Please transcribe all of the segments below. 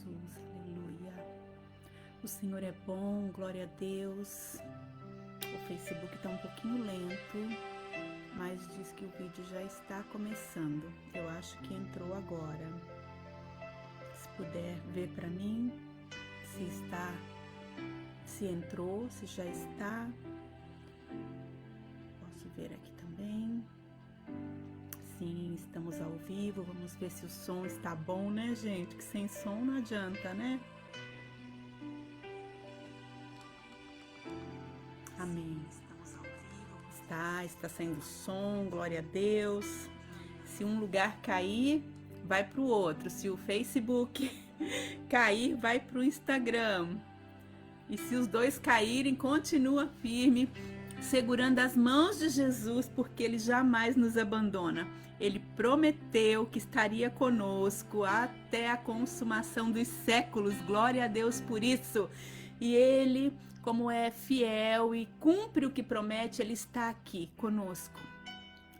Jesus, aleluia. O Senhor é bom, glória a Deus. O Facebook está um pouquinho lento, mas diz que o vídeo já está começando. Eu acho que entrou agora. Se puder ver para mim, se entrou, se já está. Posso ver aqui também. Sim, estamos ao vivo. Vamos ver se o som está bom, né, gente? Que sem som não adianta, né? Amém. Estamos ao vivo. Está saindo som, glória a Deus. Se um lugar cair, vai para o outro. Se o Facebook cair, vai para o Instagram. E se os dois caírem, continua firme, segurando as mãos de Jesus, porque Ele jamais nos abandona. Ele prometeu que estaria conosco até a consumação dos séculos. Glória a Deus por isso. E Ele, como é fiel e cumpre o que promete, Ele está aqui conosco.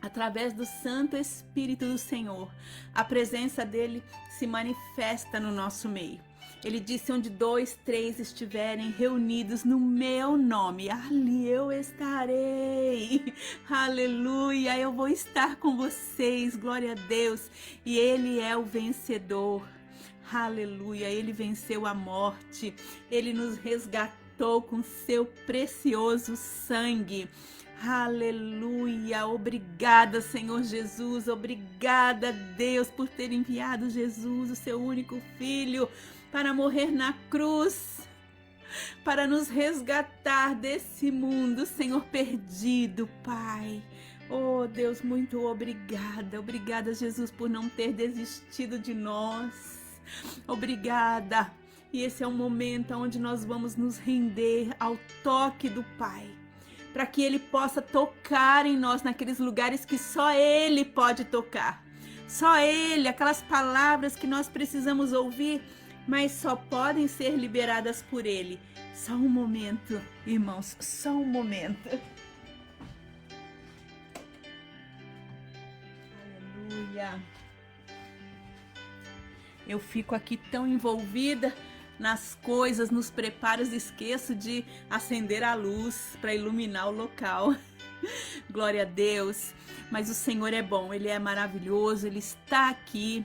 Através do Santo Espírito do Senhor, a presença dEle se manifesta no nosso meio. Ele disse: onde 2, 3 estiverem reunidos no meu nome, ali eu estarei. Aleluia, eu vou estar com vocês, glória a Deus. E Ele é o vencedor. Aleluia, Ele venceu a morte. Ele nos resgatou com seu precioso sangue. Aleluia, obrigada, Senhor Jesus, obrigada, Deus, por ter enviado Jesus, o seu único filho, para morrer na cruz, para nos resgatar desse mundo, Senhor, perdido, Pai. Oh, Deus, muito obrigada, obrigada, Jesus, por não ter desistido de nós, obrigada. E esse é o momento onde nós vamos nos render ao toque do Pai, para que Ele possa tocar em nós naqueles lugares que só Ele pode tocar. Só Ele, aquelas palavras que nós precisamos ouvir, mas só podem ser liberadas por Ele. Só um momento, irmãos, só um momento. Aleluia. Eu fico aqui tão envolvida nas coisas, nos preparos, esqueço de acender a luz para iluminar o local. Glória a Deus. Mas o Senhor é bom, Ele é maravilhoso, Ele está aqui.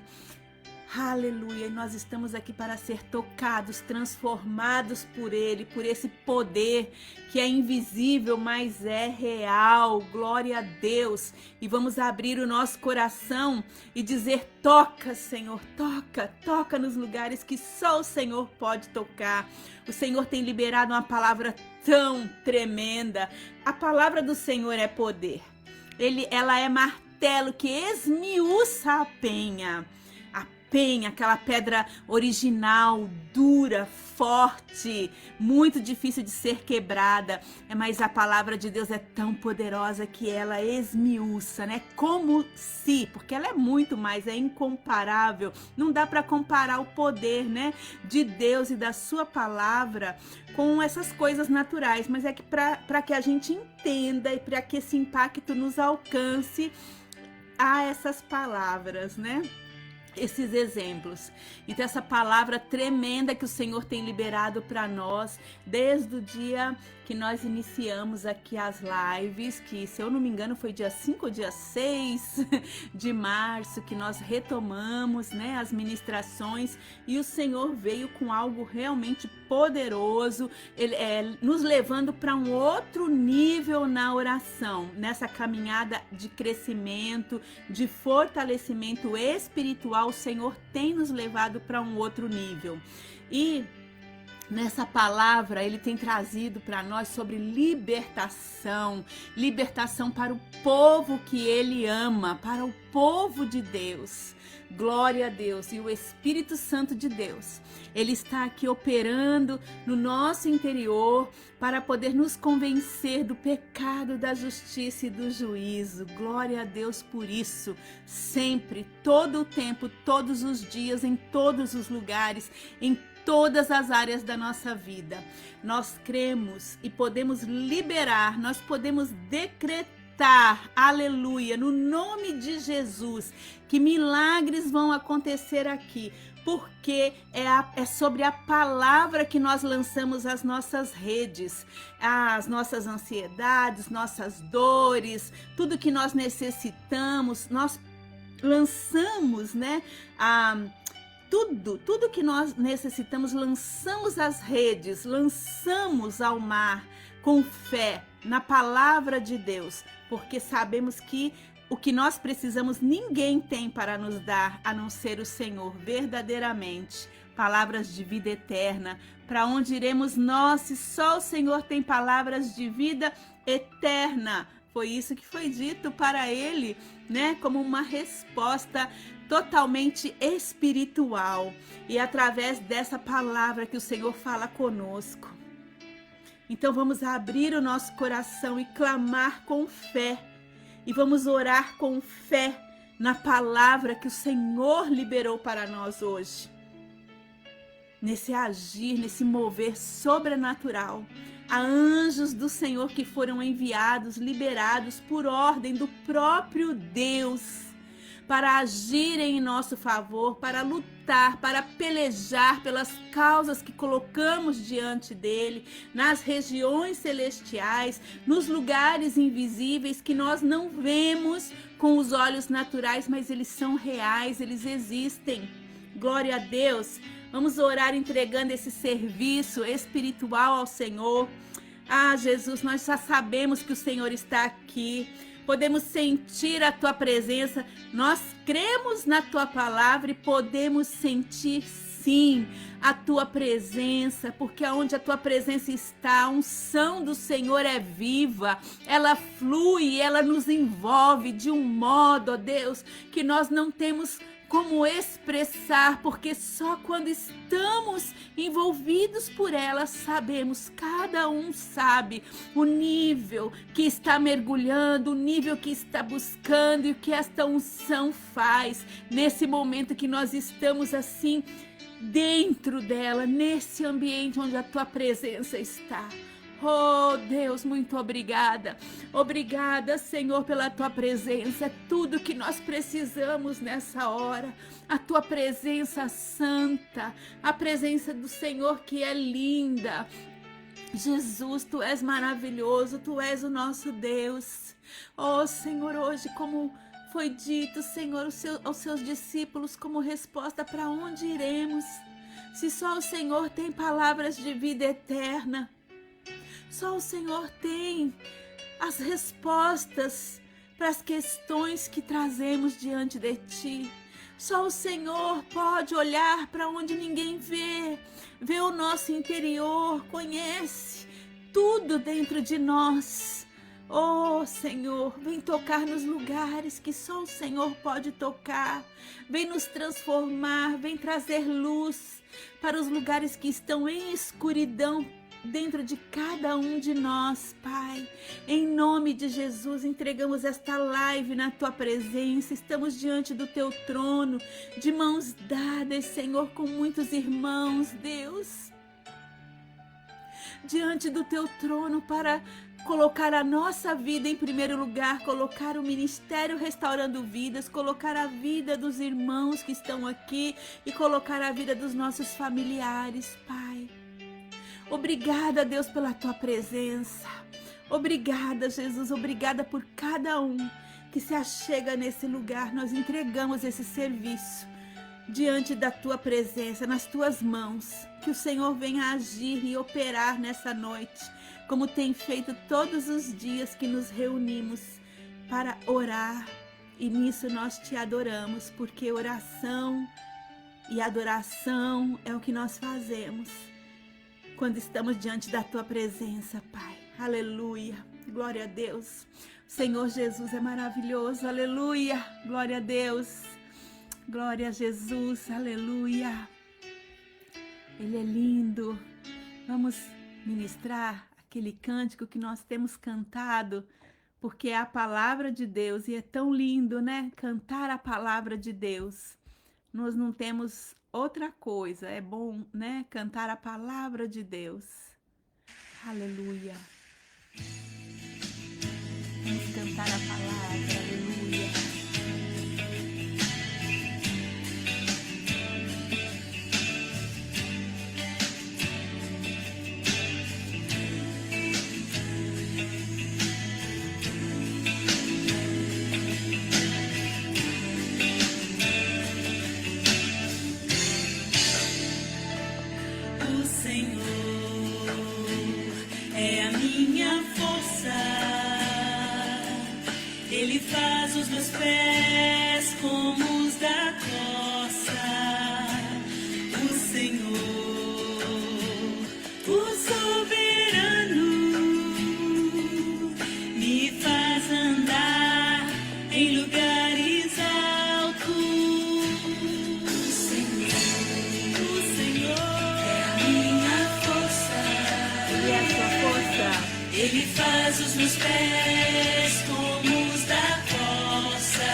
Aleluia, e nós estamos aqui para ser tocados, transformados por Ele, por esse poder que é invisível, mas é real. Glória a Deus. E vamos abrir o nosso coração e dizer: toca, Senhor, toca, toca nos lugares que só o Senhor pode tocar. O Senhor tem liberado uma palavra tão tremenda. A palavra do Senhor é poder. Ela é martelo que esmiuça a penha. Aquela pedra original, dura, forte, muito difícil de ser quebrada, mas a palavra de Deus é tão poderosa que ela esmiuça, né? Como se, porque ela é muito mais, é incomparável, não dá para comparar o poder, né, de Deus e da sua palavra com essas coisas naturais, mas é que para que a gente entenda e para que esse impacto nos alcance, há essas palavras, né? Esses exemplos. Então essa palavra tremenda que o Senhor tem liberado para nós desde o dia que nós iniciamos aqui as lives, que se eu não me engano foi dia 5 ou dia 6 de março que nós retomamos, né, as ministrações, e o Senhor veio com algo realmente poderoso, Ele nos levando para um outro nível na oração, nessa caminhada de crescimento, de fortalecimento espiritual. O Senhor tem nos levado para um outro nível. E nessa palavra Ele tem trazido para nós sobre libertação, libertação para o povo que Ele ama, para o povo de Deus. Glória a Deus. E o Espírito Santo de Deus, Ele está aqui operando no nosso interior para poder nos convencer do pecado, da justiça e do juízo. Glória a Deus por isso. Sempre, todo o tempo, todos os dias, em todos os lugares, em todas as áreas da nossa vida. Nós cremos e podemos liberar, nós podemos decretar decretar, aleluia, no nome de Jesus, que milagres vão acontecer aqui, porque é sobre a palavra que nós lançamos as nossas redes, as nossas ansiedades, nossas dores, tudo que nós necessitamos, nós lançamos, né? Tudo que nós necessitamos, lançamos às redes, lançamos ao mar com fé na palavra de Deus, porque sabemos que o que nós precisamos ninguém tem para nos dar, a não ser o Senhor, verdadeiramente. Palavras de vida eterna. Para onde iremos nós se só o Senhor tem palavras de vida eterna? Foi isso que foi dito para ele, né? Como uma resposta totalmente espiritual. E através dessa palavra que o Senhor fala conosco. Então vamos abrir o nosso coração e clamar com fé. E vamos orar com fé na palavra que o Senhor liberou para nós hoje. Nesse agir, nesse mover sobrenatural. Há anjos do Senhor que foram enviados, liberados por ordem do próprio Deus, para agirem em nosso favor, para lutar, para pelejar pelas causas que colocamos diante dele, nas regiões celestiais, nos lugares invisíveis que nós não vemos com os olhos naturais, mas eles são reais, eles existem. Glória a Deus. Vamos orar entregando esse serviço espiritual ao Senhor. Ah, Jesus, nós já sabemos que o Senhor está aqui. Podemos sentir a tua presença, nós cremos na tua palavra e podemos sentir sim a tua presença, porque aonde a tua presença está, a unção do Senhor é viva, ela flui, ela nos envolve de um modo, ó Deus, que nós não temos como expressar, porque só quando estamos envolvidos por ela sabemos, cada um sabe o nível que está mergulhando, o nível que está buscando e o que esta unção faz nesse momento que nós estamos assim dentro dela, nesse ambiente onde a tua presença está. Oh Deus, muito obrigada. Obrigada, Senhor, pela tua presença. É tudo que nós precisamos nessa hora. A tua presença santa, a presença do Senhor que é linda. Jesus, tu és maravilhoso, tu és o nosso Deus. Oh Senhor, hoje como foi dito, Senhor, aos seus discípulos como resposta, para onde iremos? Se só o Senhor tem palavras de vida eterna. Só o Senhor tem as respostas para as questões que trazemos diante de Ti. Só o Senhor pode olhar para onde ninguém vê, vê o nosso interior, conhece tudo dentro de nós. Oh Senhor, vem tocar nos lugares que só o Senhor pode tocar. Vem nos transformar, vem trazer luz para os lugares que estão em escuridão dentro de cada um de nós, Pai. Em nome de Jesus, entregamos esta live na Tua presença. Estamos diante do Teu trono, de mãos dadas, Senhor, com muitos irmãos, Deus. Diante do Teu trono para colocar a nossa vida em primeiro lugar, colocar o ministério Restaurando Vidas, colocar a vida dos irmãos que estão aqui e colocar a vida dos nossos familiares, Pai. Obrigada, Deus, pela Tua presença. Obrigada, Jesus. Obrigada por cada um que se achega nesse lugar. Nós entregamos esse serviço diante da Tua presença, nas Tuas mãos. Que o Senhor venha agir e operar nessa noite, como tem feito todos os dias que nos reunimos para orar. E nisso nós Te adoramos, porque oração e adoração é o que nós fazemos quando estamos diante da Tua presença, Pai. Aleluia. Glória a Deus. O Senhor Jesus é maravilhoso. Aleluia. Glória a Deus. Glória a Jesus. Aleluia. Ele é lindo. Vamos ministrar aquele cântico que nós temos cantado, porque é a palavra de Deus e é tão lindo, né? Cantar a palavra de Deus. Nós não temos outra coisa, é bom, né? Cantar a palavra de Deus. Aleluia. Vamos cantar a palavra, aleluia. O Senhor é a minha força, Ele faz os meus pés como os da coça. O Senhor, o soberano, me faz andar em lugares altos. O Senhor é a minha força. Ele é a sua força. Ele faz os meus pés como os da coça.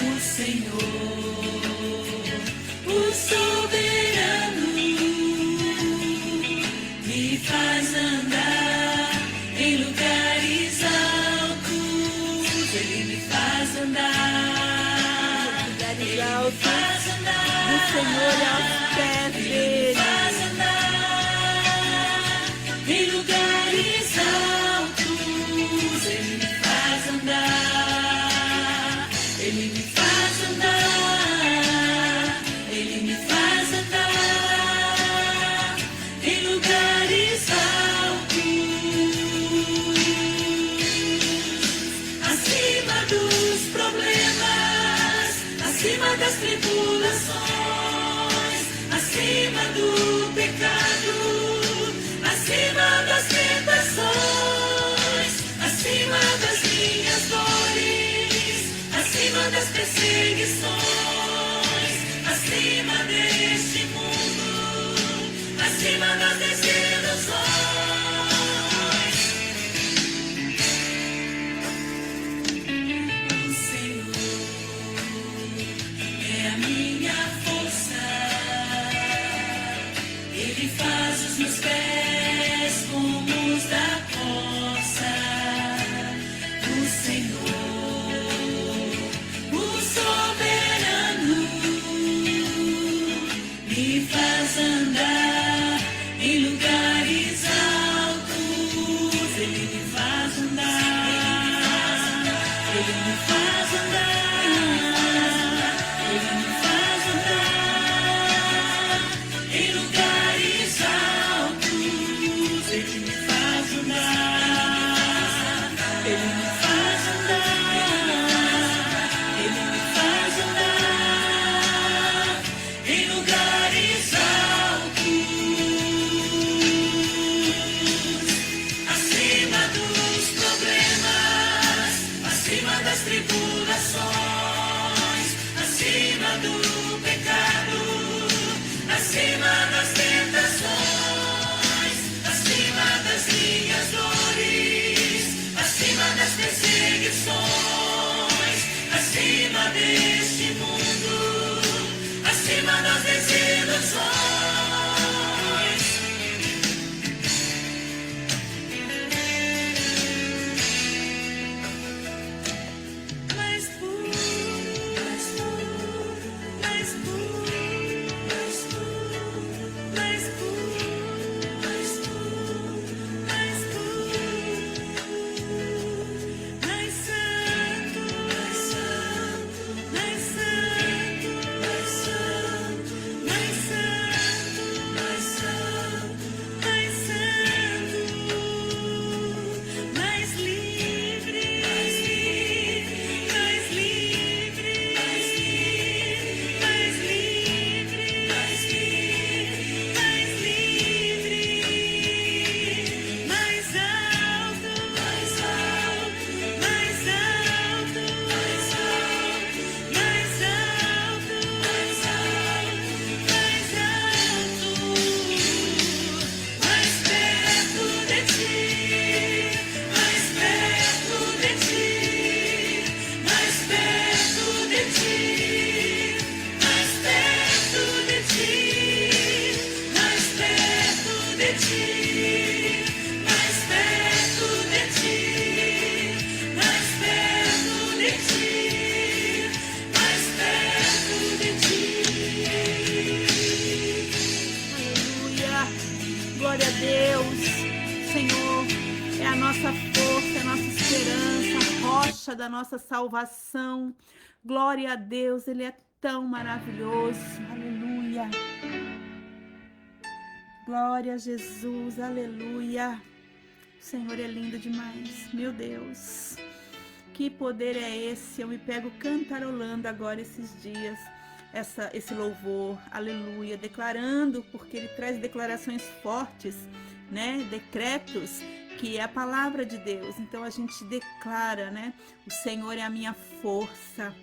O Senhor, o soberano, me faz andar em lugares altos. Ele me faz andar em lugares altos. Do Senhor aos pés dele. Faz andar em lugares altos. Ele me faz andar. Ele me faz andar. Ele me faz andar em lugares altos, acima dos problemas, acima das tribulações, acima do pecado, acima das tentações, acima das minhas dores, acima das perseguições, acima deste mundo, acima das desilusões. O Senhor é a minha força, Ele faz os meus pés como os da coça. O Senhor, o soberano, me faz andar em lugares altos. Ele me faz andar, Ele me faz andar, Ele me faz andar em lugares altos. Ele me faz andar, Ele me faz andar, Ele me faz andar em lugares altos. rocha da nossa salvação. Glória a Deus, Ele é tão maravilhoso. Aleluia. Glória a Jesus, aleluia. O Senhor é lindo demais, meu Deus. Que poder é esse? Eu me pego cantarolando agora esses dias, esse louvor, aleluia, declarando, porque ele traz declarações fortes, né? Decretos, que é a palavra de Deus. Então a gente declara, né? O Senhor é a minha força.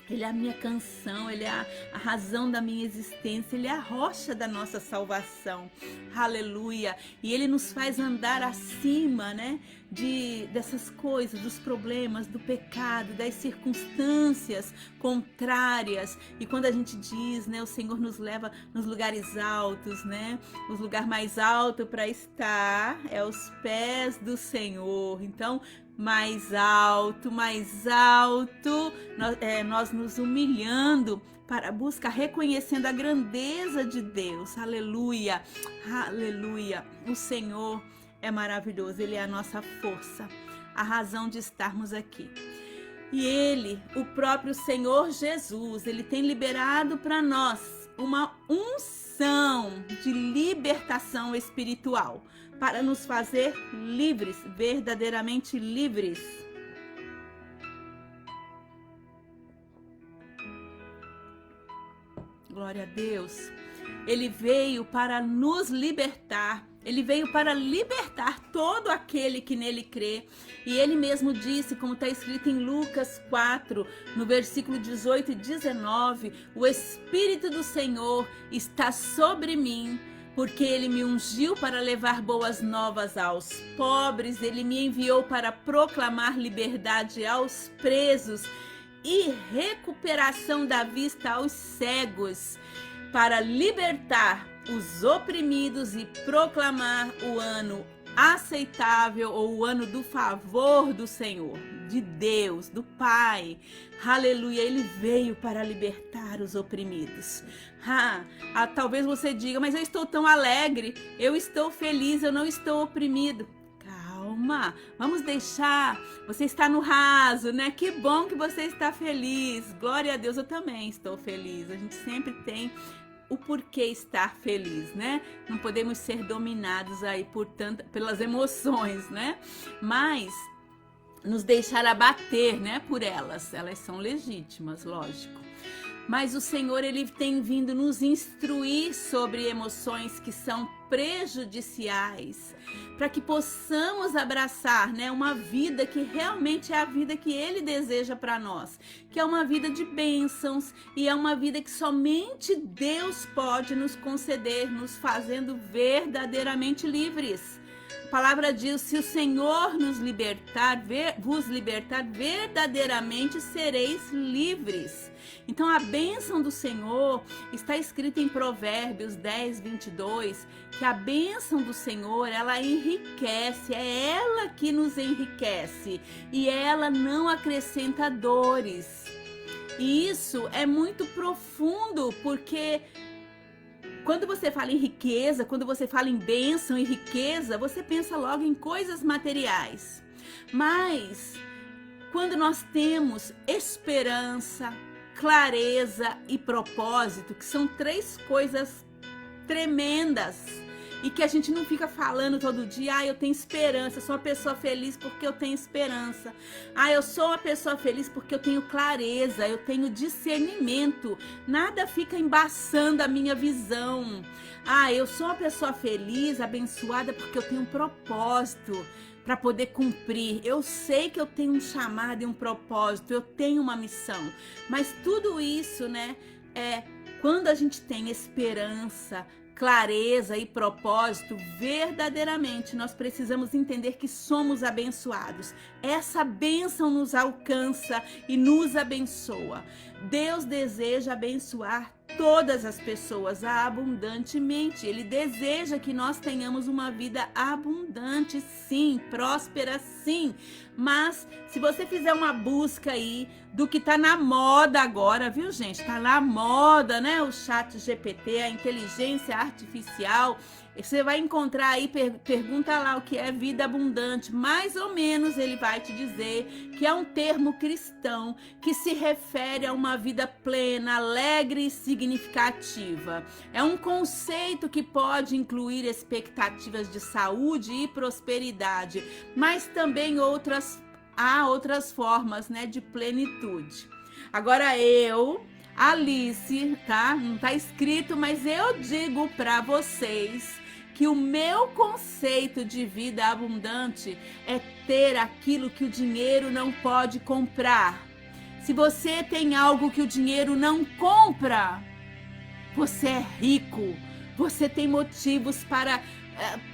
Ele é a minha canção, Ele é a razão da minha existência, Ele é a rocha da nossa salvação, aleluia, e Ele nos faz andar acima, né, dessas coisas, dos problemas, do pecado, das circunstâncias contrárias. E quando a gente diz, né, o Senhor nos leva nos lugares altos, né, os lugares mais altos para estar é os pés do Senhor. Então, mais alto, nós nos humilhando para a busca, reconhecendo a grandeza de Deus, aleluia, aleluia. O Senhor é maravilhoso, Ele é a nossa força, a razão de estarmos aqui. E Ele, o próprio Senhor Jesus, Ele tem liberado para nós uma unção de libertação espiritual, para nos fazer livres, verdadeiramente livres. Glória a Deus. Ele veio para nos libertar. Ele veio para libertar todo aquele que nele crê. E ele mesmo disse, como está escrito em Lucas 4, no versículo 18 e 19, o Espírito do Senhor está sobre mim, porque Ele me ungiu para levar boas novas aos pobres, Ele me enviou para proclamar liberdade aos presos e recuperação da vista aos cegos, para libertar os oprimidos e proclamar o ano aceitável, ou o ano do favor do Senhor, de Deus, do Pai. Aleluia, Ele veio para libertar os oprimidos. Talvez você diga, mas eu estou tão alegre, eu estou feliz, eu não estou oprimido. Calma, vamos deixar, você está no raso, né? Que bom que você está feliz, glória a Deus, eu também estou feliz. A gente sempre tem o porquê estar feliz, né? Não podemos ser dominados aí pelas emoções, né? Mas nos deixar abater, né, por elas. Elas são legítimas, lógico. Mas o Senhor, Ele tem vindo nos instruir sobre emoções que são prejudiciais, para que possamos abraçar, né, uma vida que realmente é a vida que Ele deseja para nós, que é uma vida de bênçãos, e é uma vida que somente Deus pode nos conceder, nos fazendo verdadeiramente livres. A palavra diz, se o Senhor nos libertar, vos libertar, verdadeiramente sereis livres. Então a bênção do Senhor está escrita em Provérbios 10, 22, que a bênção do Senhor, ela enriquece, é ela que nos enriquece, e ela não acrescenta dores. E isso é muito profundo, porque quando você fala em riqueza, quando você fala em bênção e riqueza, você pensa logo em coisas materiais. Mas quando nós temos esperança, clareza e propósito, que são três coisas tremendas, e que a gente não fica falando todo dia, eu tenho esperança, eu sou uma pessoa feliz porque eu tenho esperança. Eu sou uma pessoa feliz porque eu tenho clareza, eu tenho discernimento, nada fica embaçando a minha visão. Eu sou uma pessoa feliz, abençoada porque eu tenho um propósito para poder cumprir. Eu sei que eu tenho um chamado e um propósito, eu tenho uma missão. Mas tudo isso, né, quando a gente tem esperança, clareza e propósito, verdadeiramente nós precisamos entender que somos abençoados. Essa bênção nos alcança e nos abençoa. Deus deseja abençoar todas as pessoas abundantemente. Ele deseja que nós tenhamos uma vida abundante, sim, próspera, sim. Mas se você fizer uma busca aí do que tá na moda agora, viu, gente? Tá na moda, né? O chat GPT, a inteligência artificial. Você vai encontrar aí, pergunta lá o que é vida abundante. Mais ou menos ele vai te dizer que é um termo cristão que se refere a uma vida plena, alegre e significativa. É um conceito que pode incluir expectativas de saúde e prosperidade, mas também há outras formas, né, de plenitude. Agora Alice, tá? Não tá escrito, mas eu digo para vocês que o meu conceito de vida abundante é ter aquilo que o dinheiro não pode comprar. Se você tem algo que o dinheiro não compra, você é rico. Você tem motivos para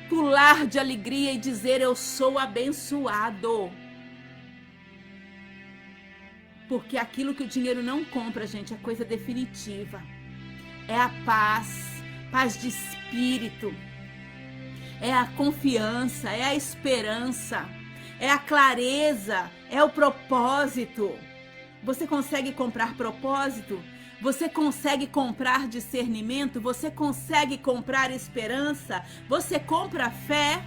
pular de alegria e dizer: eu sou abençoado. Porque aquilo que o dinheiro não compra, gente, é coisa definitiva. É a paz de espírito. É a confiança, é a esperança, é a clareza, é o propósito. Você consegue comprar propósito? Você consegue comprar discernimento? Você consegue comprar esperança? Você compra fé?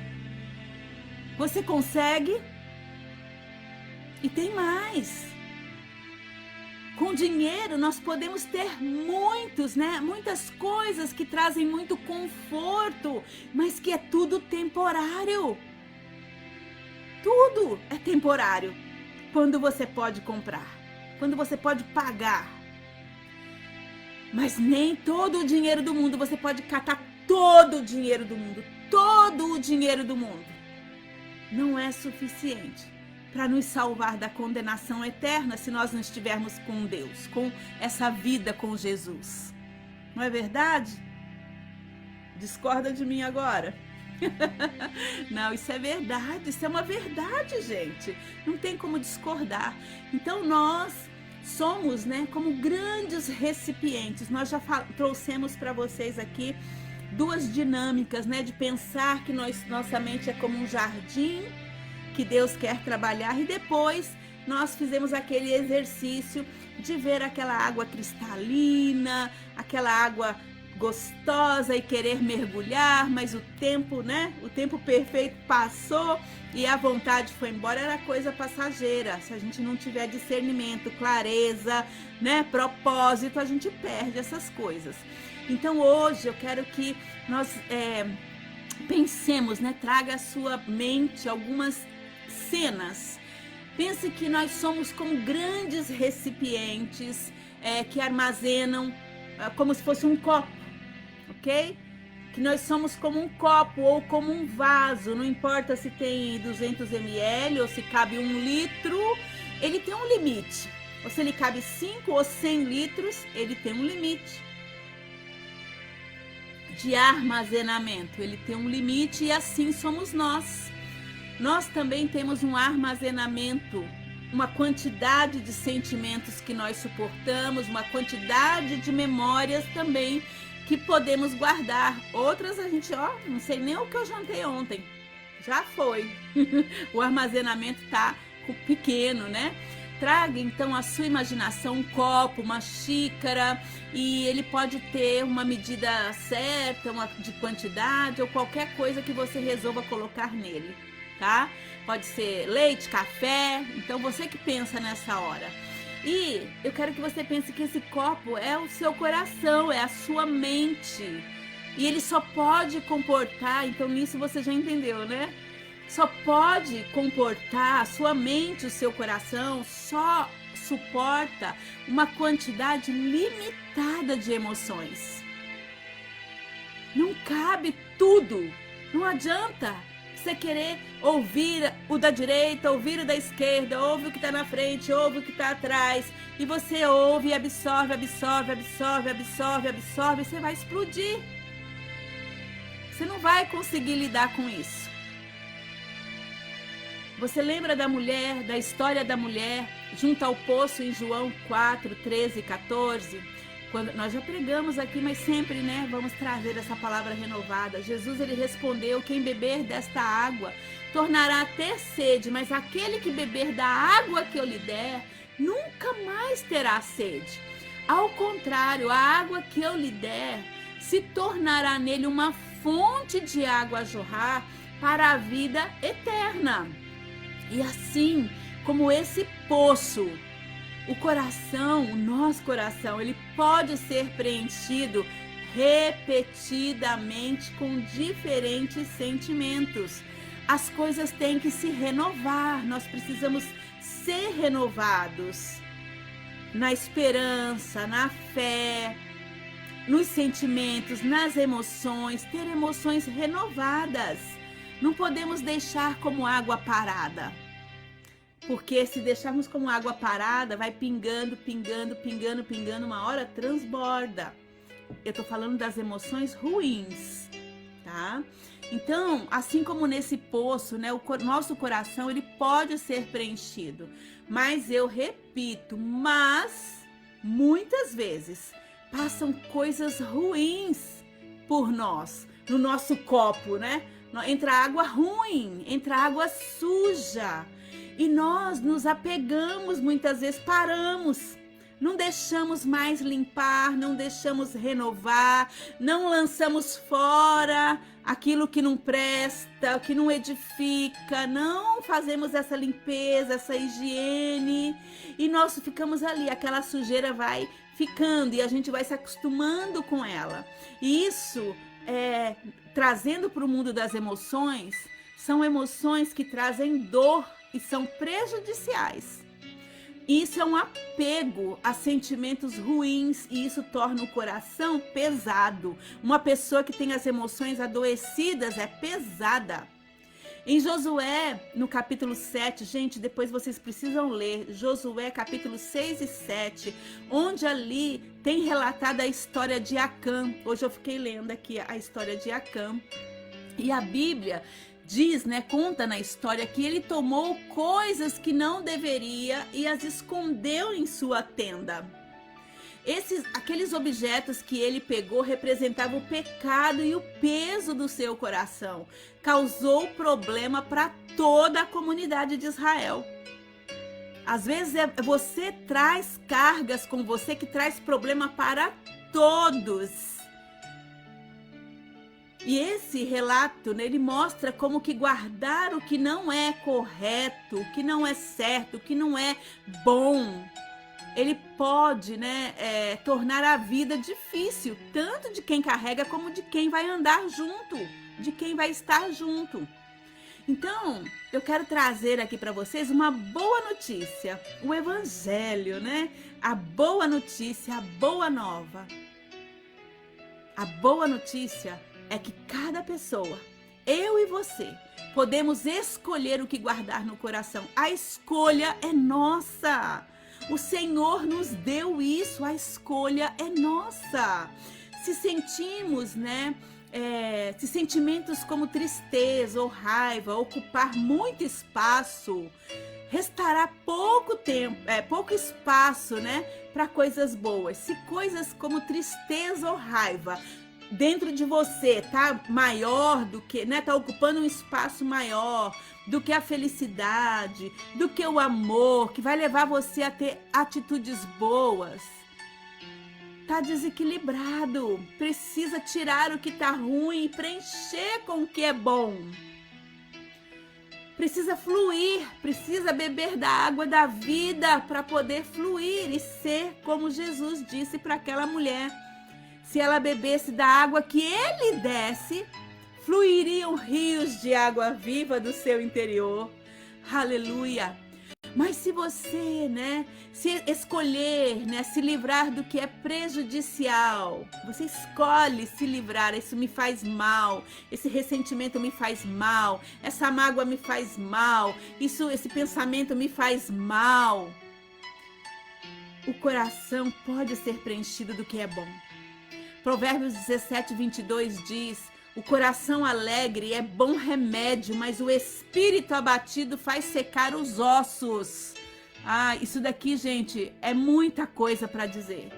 Você consegue? E tem mais. Com dinheiro nós podemos ter muitas coisas que trazem muito conforto, mas que é tudo temporário. Tudo é temporário. Quando você pode comprar, quando você pode pagar. Mas nem todo o dinheiro do mundo, você pode catar todo o dinheiro do mundo, todo o dinheiro do mundo. Não é suficiente para nos salvar da condenação eterna se nós não estivermos com Deus, com essa vida com Jesus. Não é verdade? Discorda de mim agora? Não, isso é verdade, isso é uma verdade, gente. Não tem como discordar. Então nós somos, né, como grandes recipientes. Nós já trouxemos para vocês aqui duas dinâmicas, né, de pensar que nossa mente é como um jardim que Deus quer trabalhar, e depois nós fizemos aquele exercício de ver aquela água cristalina, aquela água gostosa e querer mergulhar, mas o tempo, né? O tempo perfeito passou e a vontade foi embora. Era coisa passageira. Se a gente não tiver discernimento, clareza, né? Propósito, a gente perde essas coisas. Então hoje eu quero que nós pensemos, né? Traga à sua mente algumas cenas. Pense que nós somos como grandes recipientes que armazenam como se fosse um copo, ok? Que nós somos como um copo ou como um vaso, não importa se tem 200 ml ou se cabe 1 litro, ele tem um limite. Ou se ele cabe 5 ou 100 litros, ele tem um limite de armazenamento, ele tem um limite, e assim somos nós. Nós também temos um armazenamento, uma quantidade de sentimentos que nós suportamos, uma quantidade de memórias também que podemos guardar. Outras a gente, não sei nem o que eu jantei ontem, já foi. O armazenamento tá pequeno, né? Traga então a sua imaginação, um copo, uma xícara, e ele pode ter uma medida certa, de quantidade ou qualquer coisa que você resolva colocar nele. Tá? Pode ser leite, café, então você que pensa nessa hora. E eu quero que você pense que esse copo é o seu coração, é a sua mente. E ele só pode comportar, então nisso você já entendeu, né? Só pode comportar a sua mente, o seu coração, só suporta uma quantidade limitada de emoções. Não cabe tudo, não adianta você querer ouvir o da direita, ouvir o da esquerda, ouve o que está na frente, ouve o que está atrás, e você ouve e absorve, você vai explodir. Você não vai conseguir lidar com isso. Você lembra da mulher, da história da mulher junto ao poço em João 4, 13 e 14? Quando nós já pregamos aqui, mas sempre, né, vamos trazer essa palavra renovada. Jesus, ele respondeu: quem beber desta água tornará a ter sede, mas aquele que beber da água que eu lhe der, nunca mais terá sede. Ao contrário, a água que eu lhe der se tornará nele uma fonte de água a jorrar para a vida eterna. E assim como esse poço, o coração, o nosso coração, ele pode ser preenchido repetidamente com diferentes sentimentos. As coisas têm que se renovar, nós precisamos ser renovados na esperança, na fé, nos sentimentos, nas emoções, ter emoções renovadas. Não podemos deixar como água parada. Porque se deixarmos como água parada, vai pingando, pingando, pingando, pingando, uma hora transborda. Eu tô falando das emoções ruins, tá? Então, assim como nesse poço, né, o nosso coração, ele pode ser preenchido. Mas eu repito, muitas vezes passam coisas ruins por nós, no nosso copo, né? Entra água ruim, entra água suja. E nós nos apegamos, muitas vezes paramos, não deixamos mais limpar, não deixamos renovar, não lançamos fora aquilo que não presta, que não edifica, não fazemos essa limpeza, essa higiene, e nós ficamos ali, aquela sujeira vai ficando e a gente vai se acostumando com ela. E isso, trazendo para o mundo das emoções, são emoções que trazem dor e são prejudiciais. Isso é um apego a sentimentos ruins e isso torna o coração pesado. Uma pessoa que tem as emoções adoecidas é pesada. Em Josué, no capítulo 7, gente, depois vocês precisam ler, Josué capítulo 6 e 7, onde ali tem relatada a história de Acã. Hoje eu fiquei lendo aqui a história de Acã. E a Bíblia diz, né, conta na história que ele tomou coisas que não deveria e as escondeu em sua tenda. Aqueles objetos que ele pegou representavam o pecado e o peso do seu coração. Causou problema para toda a comunidade de Israel. Às vezes você traz cargas com você que traz problema para todos. E esse relato, né, ele mostra como que guardar o que não é correto, o que não é certo, o que não é bom, ele pode, né, tornar a vida difícil, tanto de quem carrega como de quem vai andar junto, de quem vai estar junto. Então, eu quero trazer aqui para vocês uma boa notícia, o Evangelho, né? A boa notícia, a boa nova. A boa notícia é que cada pessoa, eu e você, podemos escolher o que guardar no coração. A escolha é nossa. O Senhor nos deu isso, a escolha é nossa. Se sentimos, né, se sentimentos como tristeza ou raiva ocupar muito espaço, restará pouco tempo, pouco espaço, né, para coisas boas. Se coisas como tristeza ou raiva dentro de você tá maior do que, né, tá ocupando um espaço maior do que a felicidade, do que o amor, que vai levar você a ter atitudes boas, tá desequilibrado. Precisa tirar o que tá ruim e preencher com o que é bom. Precisa fluir, precisa beber da água da vida para poder fluir e ser como Jesus disse para aquela mulher. Se ela bebesse da água que ele desse, fluiriam rios de água viva do seu interior. Aleluia! Mas se você, né, se escolher, né, se livrar do que é prejudicial, você escolhe se livrar, isso me faz mal, esse ressentimento me faz mal, essa mágoa me faz mal, esse pensamento me faz mal. O coração pode ser preenchido do que é bom. Provérbios 17, 22 diz: O coração alegre é bom remédio, mas o espírito abatido faz secar os ossos. Ah, isso daqui, gente, é muita coisa para dizer.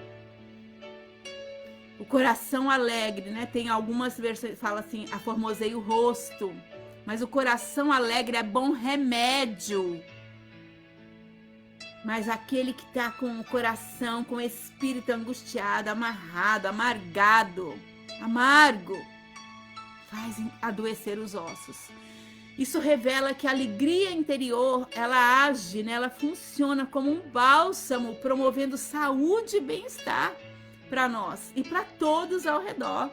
O coração alegre, né? Tem algumas versões que falam assim, aformosei o rosto. Mas o coração alegre é bom remédio. Mas aquele que está com o coração, com o espírito angustiado, amarrado, amargado, amargo, faz adoecer os ossos. Isso revela que a alegria interior, ela age, né? Ela funciona como um bálsamo, promovendo saúde e bem-estar para nós e para todos ao redor.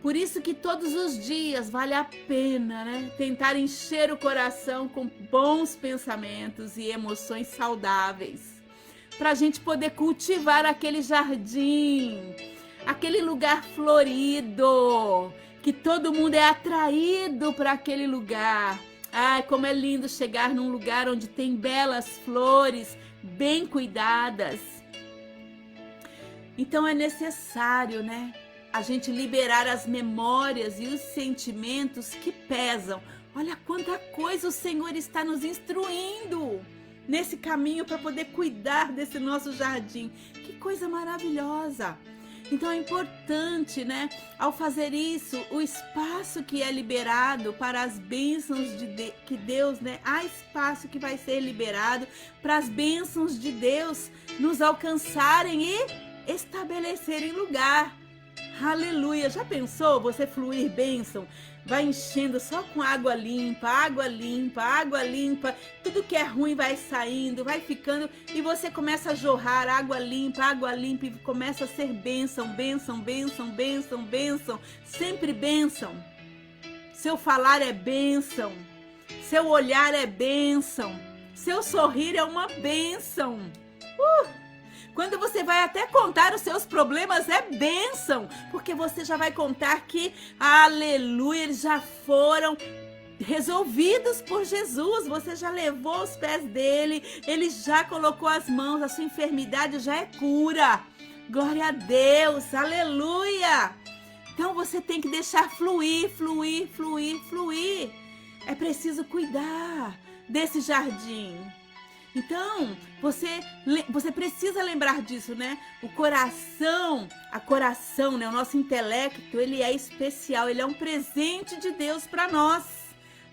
Por isso que todos os dias vale a pena, né? Tentar encher o coração com bons pensamentos e emoções saudáveis, para a gente poder cultivar aquele jardim, aquele lugar florido, que todo mundo é atraído para aquele lugar. Ai, como é lindo chegar num lugar onde tem belas flores, bem cuidadas. Então é necessário, né, a gente liberar as memórias e os sentimentos que pesam. Olha quanta coisa o Senhor está nos instruindo nesse caminho para poder cuidar desse nosso jardim. Que coisa maravilhosa! Então é importante, né, ao fazer isso, o espaço que é liberado para as bênçãos que Deus, né, há espaço que vai ser liberado para as bênçãos de Deus nos alcançarem e estabelecerem lugar. Aleluia! Já pensou você fluir bênção? Vai enchendo só com água limpa, água limpa, água limpa. Tudo que é ruim vai saindo, vai ficando e você começa a jorrar água limpa e começa a ser bênção, bênção, bênção, bênção, bênção. Sempre bênção. Seu falar é bênção. Seu olhar é bênção. Seu sorrir é uma bênção. Quando você vai até contar os seus problemas, é bênção, porque você já vai contar que, aleluia, eles já foram resolvidos por Jesus. Você já levou os pés dele, ele já colocou as mãos, a sua enfermidade já é cura. Glória a Deus, aleluia. Então você tem que deixar fluir, fluir, fluir, fluir. É preciso cuidar desse jardim. Então, você precisa lembrar disso, né? O coração, né? O nosso intelecto, ele é especial, ele é um presente de Deus para nós.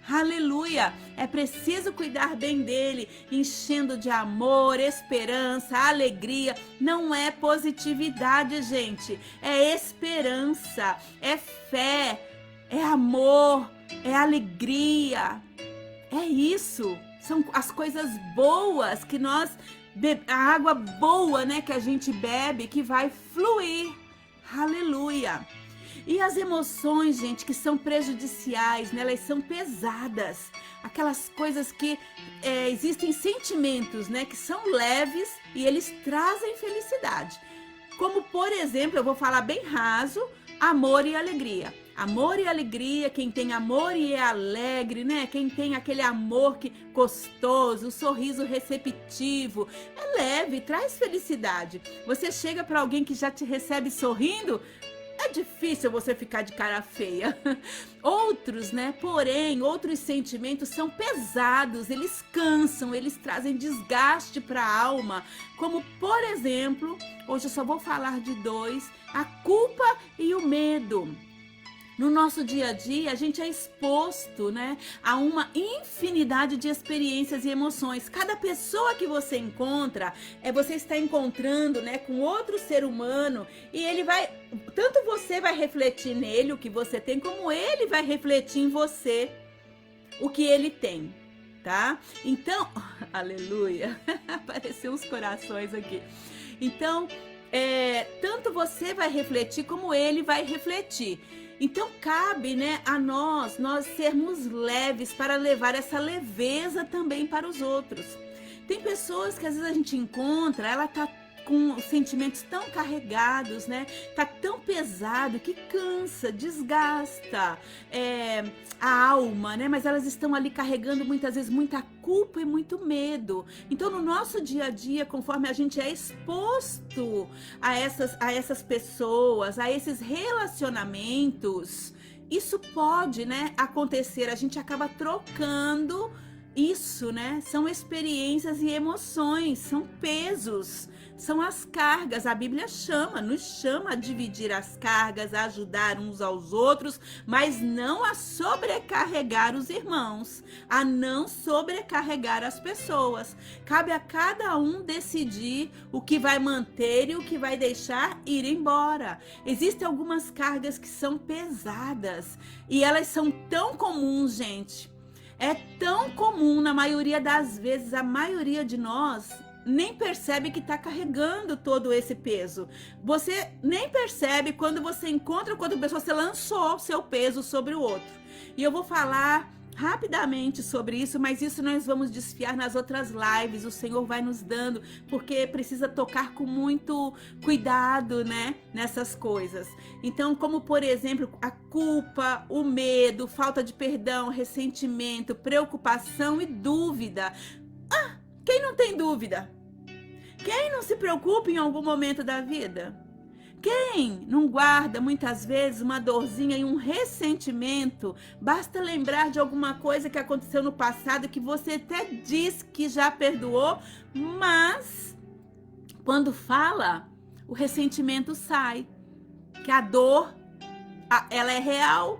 Aleluia! É preciso cuidar bem dele, enchendo de amor, esperança, alegria. Não é positividade, gente. É esperança, é fé, é amor, é alegria. É isso. São as coisas boas que nós... A água boa, né, que a gente bebe, que vai fluir. Aleluia! E as emoções, gente, que são prejudiciais, né, elas são pesadas. Aquelas coisas que... existem sentimentos, né, que são leves e eles trazem felicidade. Como, por exemplo, eu vou falar bem raso, amor e alegria. Amor e alegria, quem tem amor e é alegre, né? Quem tem aquele amor gostoso, o sorriso receptivo, é leve, traz felicidade. Você chega para alguém que já te recebe sorrindo, é difícil você ficar de cara feia. Outros, né? Porém, outros sentimentos são pesados, eles cansam, eles trazem desgaste para a alma. Como, por exemplo, hoje eu só vou falar de dois, a culpa e o medo. No nosso dia a dia, a gente é exposto, né, a uma infinidade de experiências e emoções. Cada pessoa que você encontra, você está encontrando, né, com outro ser humano e ele vai, tanto você vai refletir nele o que você tem, como ele vai refletir em você o que ele tem, tá? Então, aleluia, apareceu uns corações aqui. Então, tanto você vai refletir como ele vai refletir. Então cabe, né, a nós sermos leves para levar essa leveza também para os outros. Tem pessoas que às vezes a gente encontra, ela tá com sentimentos tão carregados, né? Tá tão pesado que cansa, desgasta a alma, né? Mas elas estão ali carregando muitas vezes muita culpa e muito medo. Então, no nosso dia a dia, conforme a gente é exposto a essas pessoas, a esses relacionamentos, isso pode, né, acontecer. A gente acaba trocando isso, né? São experiências e emoções, são pesos, são as cargas. A Bíblia nos chama a dividir as cargas, a ajudar uns aos outros, mas não a sobrecarregar os irmãos, a não sobrecarregar as pessoas. Cabe a cada um decidir o que vai manter e o que vai deixar ir embora. Existem algumas cargas que são pesadas e elas são tão comuns, gente. É tão comum, na maioria das vezes, a maioria de nós nem percebe que está carregando todo esse peso. Você nem percebe quando você encontra com outra pessoa, você lançou seu peso sobre o outro. E eu vou falar rapidamente sobre isso, mas isso nós vamos desfiar nas outras lives. O Senhor vai nos dando, porque precisa tocar com muito cuidado, né, nessas coisas. Então, como por exemplo, a culpa, o medo, falta de perdão, ressentimento, preocupação e dúvida. Quem não tem dúvida? Quem não se preocupa em algum momento da vida? Quem não guarda muitas vezes uma dorzinha e um ressentimento? Basta lembrar de alguma coisa que aconteceu no passado que você até diz que já perdoou, mas quando fala, o ressentimento sai. Que a dor, ela é real.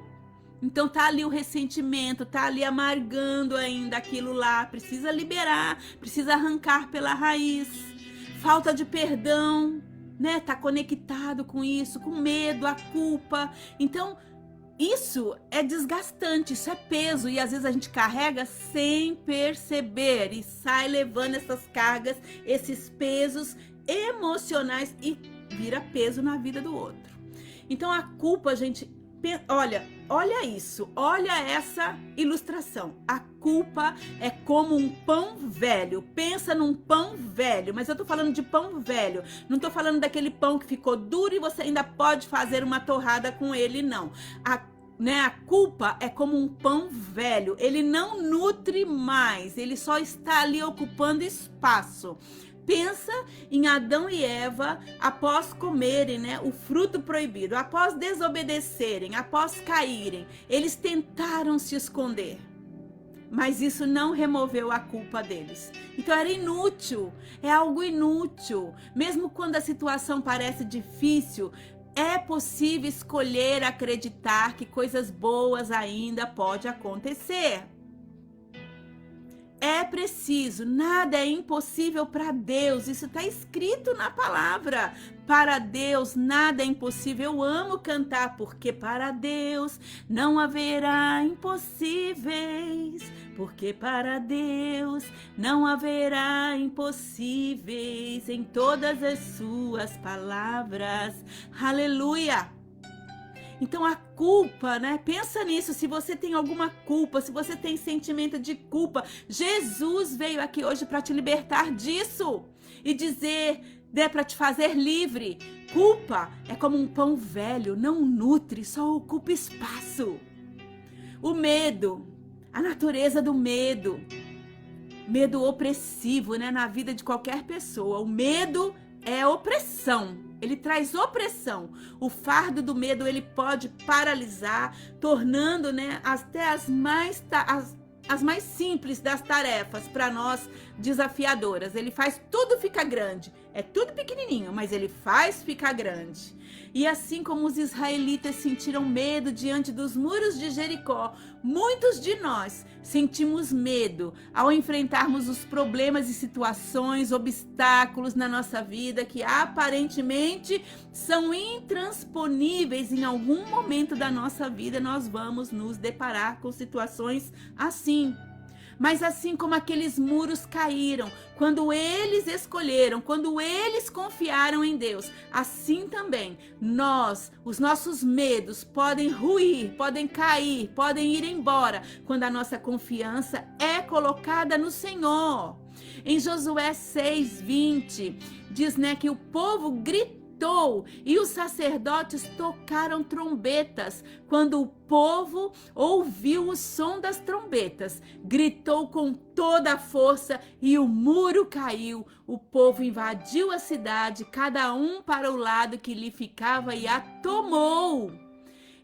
Então tá ali o ressentimento, tá ali amargando ainda aquilo lá. Precisa liberar, precisa arrancar pela raiz. Falta de perdão, né? Tá conectado com isso, com medo, a culpa. Então, isso é desgastante, isso é peso. E às vezes a gente carrega sem perceber e sai levando essas cargas, esses pesos emocionais e vira peso na vida do outro. Então a culpa, gente, olha isso, olha essa ilustração. A culpa é como um pão velho. Pensa num pão velho, mas eu tô falando de pão velho. Não tô falando daquele pão que ficou duro e você ainda pode fazer uma torrada com ele, não. A culpa é como um pão velho. Ele não nutre mais, ele só está ali ocupando espaço. Pensa em Adão e Eva após comerem, né, o fruto proibido, após desobedecerem, após caírem. Eles tentaram se esconder, mas isso não removeu a culpa deles. Então era inútil, é algo inútil. Mesmo quando a situação parece difícil, é possível escolher acreditar que coisas boas ainda podem acontecer. É preciso, nada é impossível para Deus, isso está escrito na palavra. Para Deus nada é impossível. Eu amo cantar, porque para Deus não haverá impossíveis. Porque para Deus não haverá impossíveis em todas as suas palavras. Aleluia! Então a culpa, né? Pensa nisso, se você tem alguma culpa, se você tem sentimento de culpa, Jesus veio aqui hoje para te libertar disso e dizer, né, para te fazer livre. Culpa é como um pão velho, não nutre, só ocupa espaço. O medo, a natureza do medo, medo opressivo, né, na vida de qualquer pessoa. O medo é opressão. Ele traz opressão. O fardo do medo, ele pode paralisar, tornando, né, até as mais simples das tarefas para nós desafiadoras. Ele faz tudo ficar grande. É tudo pequenininho, mas ele faz ficar grande. E assim como os israelitas sentiram medo diante dos muros de Jericó, muitos de nós sentimos medo ao enfrentarmos os problemas e situações, obstáculos na nossa vida que aparentemente são intransponíveis. Em algum momento da nossa vida nós vamos nos deparar com situações assim. Mas assim como aqueles muros caíram, quando eles escolheram, quando eles confiaram em Deus, assim também os nossos medos podem ruir, podem cair, podem ir embora, quando a nossa confiança é colocada no Senhor. Em Josué 6:20, diz, né, que o povo gritou e os sacerdotes tocaram trombetas. Quando o povo ouviu o som das trombetas, gritou com toda a força e o muro caiu. O povo invadiu a cidade, cada um para o lado que lhe ficava, e a tomou.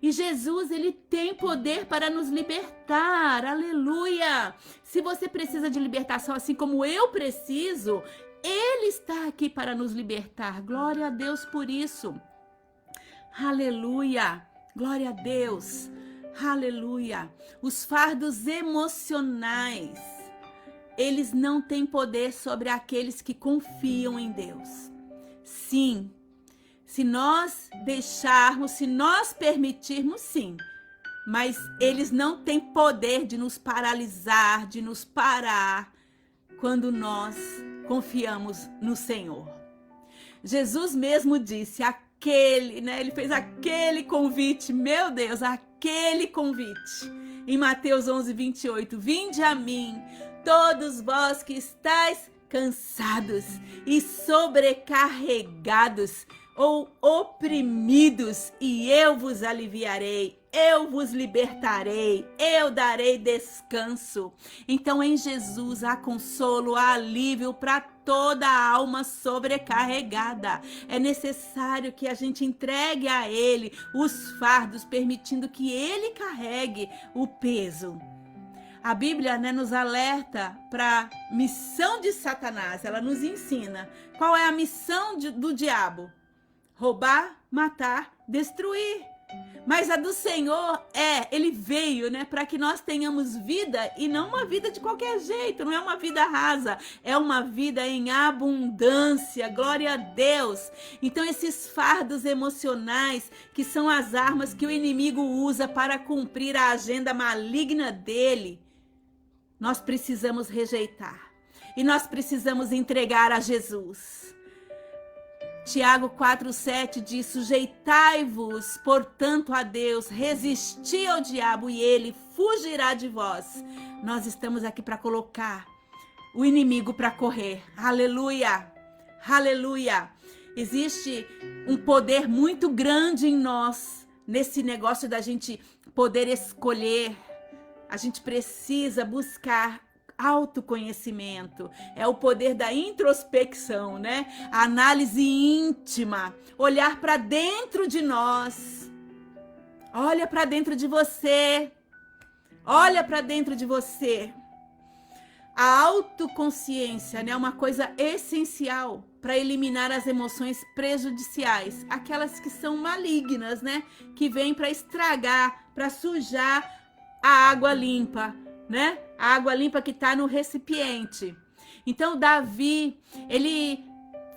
E Jesus, ele tem poder para nos libertar. Aleluia! Se você precisa de libertação, assim como eu preciso, ele está aqui para nos libertar. Glória a Deus por isso. Aleluia! Glória a Deus. Aleluia! Os fardos emocionais, eles não têm poder sobre aqueles que confiam em Deus. Sim, se nós deixarmos, se nós permitirmos, sim. Mas eles não têm poder de nos paralisar, de nos parar, quando nós confiamos no Senhor. Jesus mesmo disse, ele fez aquele convite, meu Deus, aquele convite. Em Mateus 11:28, vinde a mim, todos vós que estáis cansados e sobrecarregados ou oprimidos, e eu vos aliviarei, eu vos libertarei, eu darei descanso. Então em Jesus há consolo, há alívio para toda a alma sobrecarregada. É necessário que a gente entregue a Ele os fardos, permitindo que Ele carregue o peso. A Bíblia, nos alerta para a missão de Satanás. Ela nos ensina qual é a missão do diabo: roubar, matar, destruir. Mas a do Senhor ele veio, para que nós tenhamos vida, e não uma vida de qualquer jeito, não é uma vida rasa, é uma vida em abundância. Glória a Deus. Então esses fardos emocionais, que são as armas que o inimigo usa para cumprir a agenda maligna dele, nós precisamos rejeitar. E nós precisamos entregar a Jesus. Tiago 4,7 diz, sujeitai-vos, portanto, a Deus, resisti ao diabo e ele fugirá de vós. Nós estamos aqui para colocar o inimigo para correr. Aleluia! Aleluia! Existe um poder muito grande em nós, nesse negócio da gente poder escolher. A gente precisa buscar autoconhecimento, é o poder da introspecção, A análise íntima, olhar para dentro de nós. Olha para dentro de você. Olha para dentro de você. A autoconsciência, é uma coisa essencial para eliminar as emoções prejudiciais, aquelas que são malignas, Que vêm para estragar, para sujar a água limpa, A água limpa que está no recipiente. Então, Davi, ele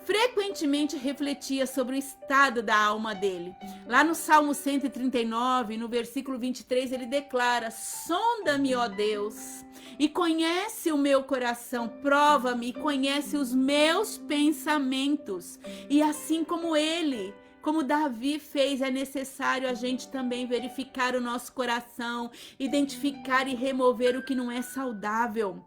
frequentemente refletia sobre o estado da alma dele. Lá no Salmo 139, no versículo 23, ele declara, sonda-me, ó Deus, e conhece o meu coração, prova-me e conhece os meus pensamentos. E assim como Davi fez, é necessário a gente também verificar o nosso coração, identificar e remover o que não é saudável.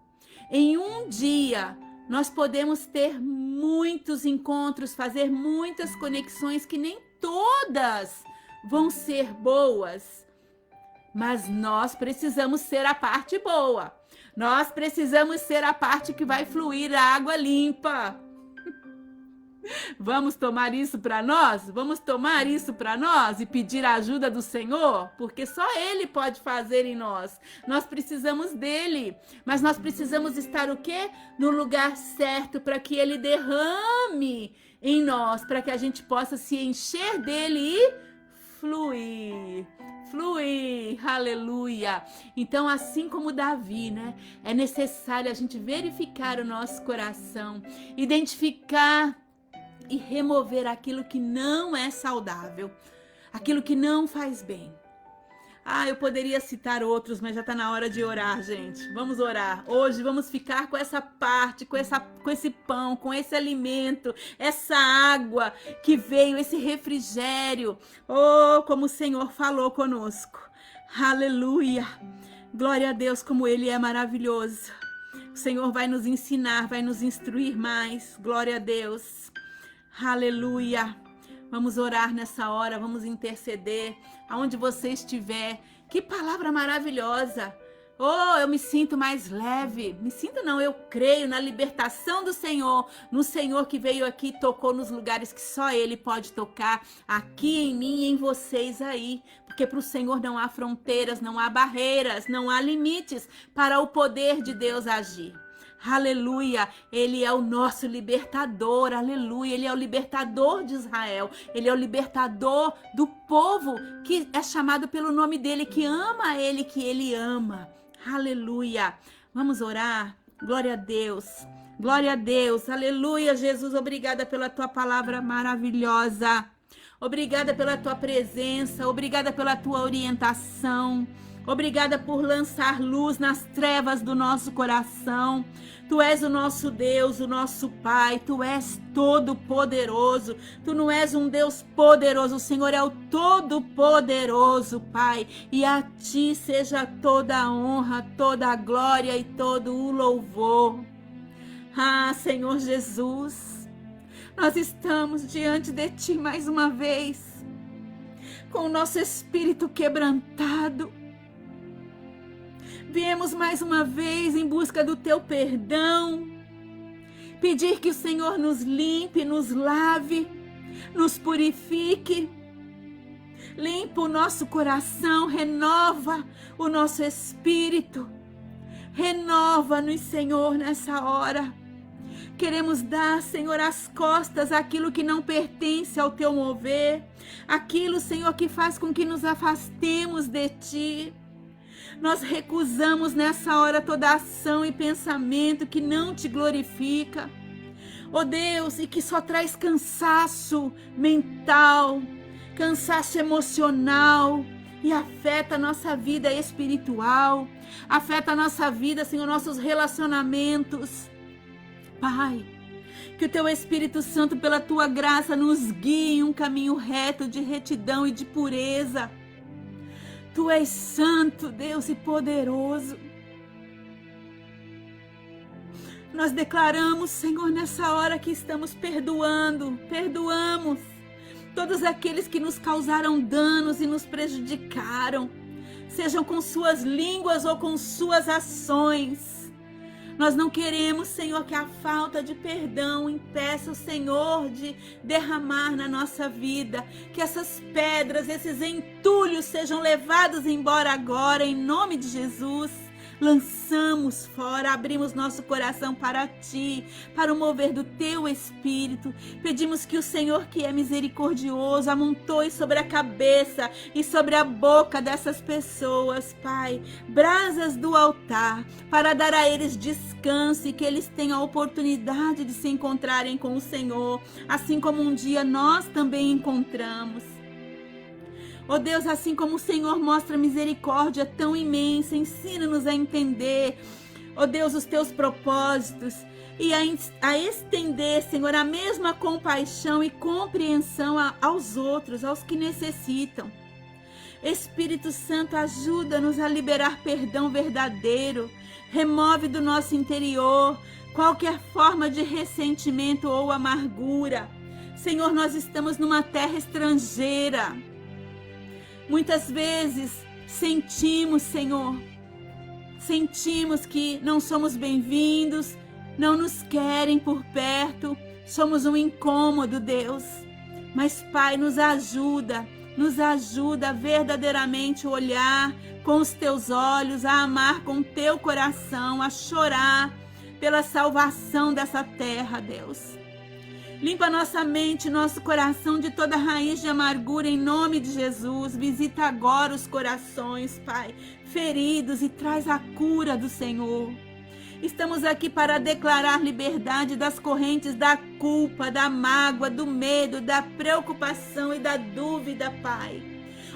Em um dia, nós podemos ter muitos encontros, fazer muitas conexões que nem todas vão ser boas. Mas nós precisamos ser a parte boa. Nós precisamos ser a parte que vai fluir a água limpa. Vamos tomar isso para nós? Vamos tomar isso para nós e pedir a ajuda do Senhor? Porque só Ele pode fazer em nós. Nós precisamos dEle. Mas nós precisamos estar o quê? No lugar certo para que Ele derrame em nós, para que a gente possa se encher dEle e fluir. Fluir, aleluia. Então, assim como Davi, é necessário a gente verificar o nosso coração, identificar e remover aquilo que não é saudável, aquilo que não faz bem. Eu poderia citar outros, mas já está na hora de orar, gente. Vamos orar. Hoje vamos ficar com essa parte, com esse pão, com esse alimento, essa água que veio, esse refrigério. Oh, como o Senhor falou conosco. Aleluia. Glória a Deus, como Ele é maravilhoso. O Senhor vai nos ensinar, vai nos instruir mais. Glória a Deus. Aleluia. Vamos orar nessa hora, vamos interceder aonde você estiver. Que palavra maravilhosa. Oh, eu me sinto mais leve. Me sinto não, eu creio na libertação do Senhor, no Senhor que veio aqui e tocou nos lugares que só Ele pode tocar, aqui em mim e em vocês aí. Porque para o Senhor não há fronteiras, não há barreiras, não há limites para o poder de Deus agir. Aleluia, Ele é o nosso libertador, aleluia, Ele é o libertador de Israel, Ele é o libertador do povo que é chamado pelo nome dEle, que ama Ele, que Ele ama, aleluia. Vamos orar, glória a Deus, aleluia. Jesus, obrigada pela Tua palavra maravilhosa, obrigada pela Tua presença, obrigada pela Tua orientação, obrigada por lançar luz nas trevas do nosso coração. Tu és o nosso Deus, o nosso Pai. Tu és todo-poderoso. Tu não és um Deus poderoso. O Senhor é o todo-poderoso, Pai. E a Ti seja toda a honra, toda a glória e todo o louvor. Ah, Senhor Jesus, nós estamos diante de Ti mais uma vez, com o nosso espírito quebrantado. Viemos mais uma vez em busca do Teu perdão, pedir que o Senhor nos limpe, nos lave, nos purifique, limpa o nosso coração, renova o nosso espírito, renova-nos, Senhor, nessa hora. Queremos dar, Senhor, as costas àquilo que não pertence ao Teu mover, aquilo, Senhor, que faz com que nos afastemos de Ti. Nós recusamos nessa hora toda ação e pensamento que não Te glorifica, ó Deus, e que só traz cansaço mental, cansaço emocional e afeta a nossa vida espiritual, afeta a nossa vida, Senhor, nossos relacionamentos. Pai, que o Teu Espírito Santo, pela Tua graça, nos guie em um caminho reto de retidão e de pureza. Tu és santo, Deus, e poderoso. Nós declaramos, Senhor, nessa hora que estamos perdoamos todos aqueles que nos causaram danos e nos prejudicaram, sejam com suas línguas ou com suas ações. Nós não queremos, Senhor, que a falta de perdão impeça o Senhor de derramar na nossa vida. Que essas pedras, esses entulhos sejam levados embora agora, em nome de Jesus. Lançamos fora, abrimos nosso coração para Ti, para o mover do Teu Espírito. Pedimos que o Senhor, que é misericordioso, amontoe sobre a cabeça e sobre a boca dessas pessoas, Pai, brasas do altar, para dar a eles descanso e que eles tenham a oportunidade de se encontrarem com o Senhor, assim como um dia nós também encontramos. Ó Deus, assim como o Senhor mostra misericórdia tão imensa, ensina-nos a entender, ó Deus, os Teus propósitos e a estender, Senhor, a mesma compaixão e compreensão aos outros, aos que necessitam. Espírito Santo, ajuda-nos a liberar perdão verdadeiro, remove do nosso interior qualquer forma de ressentimento ou amargura. Senhor, nós estamos numa terra estrangeira. Muitas vezes sentimos, Senhor, que não somos bem-vindos, não nos querem por perto, somos um incômodo, Deus. Mas, Pai, nos ajuda a verdadeiramente olhar com os Teus olhos, a amar com o Teu coração, a chorar pela salvação dessa terra, Deus. Limpa nossa mente, nosso coração de toda raiz de amargura em nome de Jesus. Visita agora os corações, Pai, feridos e traz a cura do Senhor. Estamos aqui para declarar liberdade das correntes da culpa, da mágoa, do medo, da preocupação e da dúvida, Pai.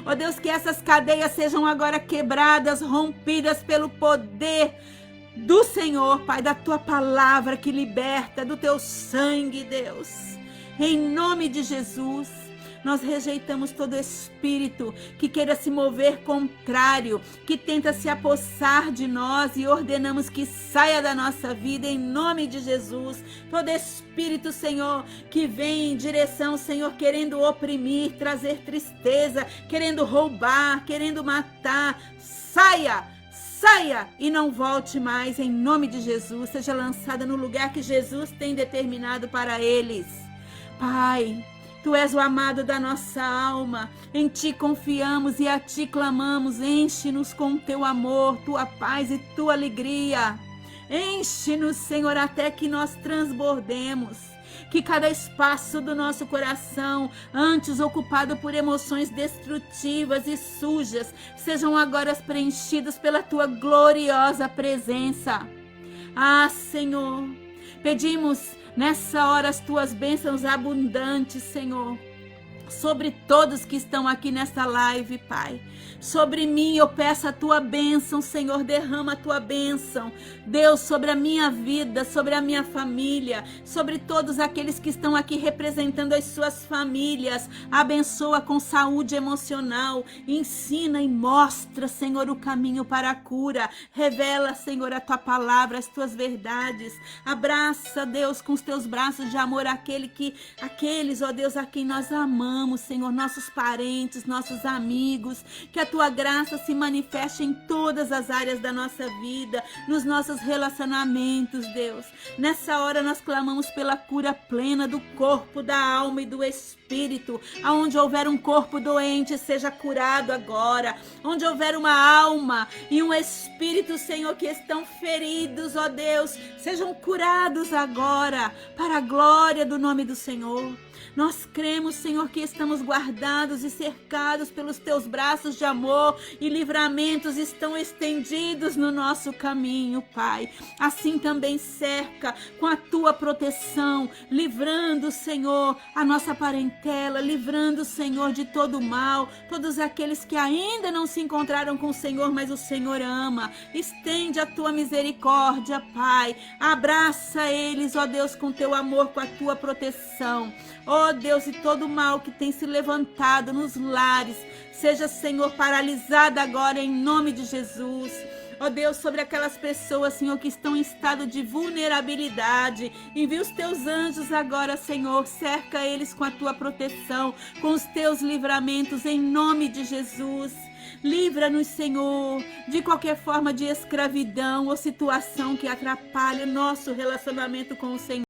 Ó Deus, que essas cadeias sejam agora quebradas, rompidas pelo poder do Senhor, Pai, da Tua palavra que liberta, do Teu sangue, Deus. Em nome de Jesus, nós rejeitamos todo espírito que queira se mover contrário, que tenta se apossar de nós e ordenamos que saia da nossa vida em nome de Jesus. Todo espírito, Senhor, que vem em direção, Senhor, querendo oprimir, trazer tristeza, querendo roubar, querendo matar, saia saia e não volte mais, em nome de Jesus. Seja lançada no lugar que Jesus tem determinado para eles. Pai, Tu és o amado da nossa alma, em Ti confiamos e a Ti clamamos. Enche-nos com Teu amor, Tua paz e Tua alegria. Enche-nos, Senhor, até que nós transbordemos. Que cada espaço do nosso coração, antes ocupado por emoções destrutivas e sujas, sejam agora preenchidos pela Tua gloriosa presença. Ah, Senhor, pedimos nessa hora as Tuas bênçãos abundantes, Senhor, sobre todos que estão aqui nesta live, Pai. Sobre mim eu peço a Tua bênção, Senhor, derrama a Tua bênção, Deus, sobre a minha vida, sobre a minha família, sobre todos aqueles que estão aqui representando as suas famílias. Abençoa com saúde emocional, ensina e mostra, Senhor, o caminho para a cura. Revela, Senhor, a Tua palavra, as Tuas verdades. Abraça, Deus, com os Teus braços de amor aqueles, ó Deus, a quem nós amamos, Senhor, nossos parentes, nossos amigos. Que a Tua graça se manifeste em todas as áreas da nossa vida, nos nossos relacionamentos, Deus. Nessa hora nós clamamos pela cura plena do corpo, da alma e do espírito. Aonde houver um corpo doente, seja curado agora. Onde houver uma alma e um espírito, Senhor, que estão feridos, ó Deus, sejam curados agora, para a glória do nome do Senhor. Nós cremos, Senhor, que estamos guardados e cercados pelos Teus braços de amor e livramentos estão estendidos no nosso caminho, Pai. Assim também cerca com a Tua proteção, livrando, Senhor, a nossa parentela, livrando, Senhor, de todo mal, todos aqueles que ainda não se encontraram com o Senhor, mas o Senhor ama. Estende a Tua misericórdia, Pai. Abraça eles, ó Deus, com Teu amor, com a Tua proteção. Ó Deus, e todo mal que tem se levantado nos lares, seja, Senhor, paralisada agora em nome de Jesus. Ó Deus, sobre aquelas pessoas, Senhor, que estão em estado de vulnerabilidade, envia os Teus anjos agora, Senhor, cerca eles com a Tua proteção, com os Teus livramentos em nome de Jesus. Livra-nos, Senhor, de qualquer forma de escravidão ou situação que atrapalhe o nosso relacionamento com o Senhor.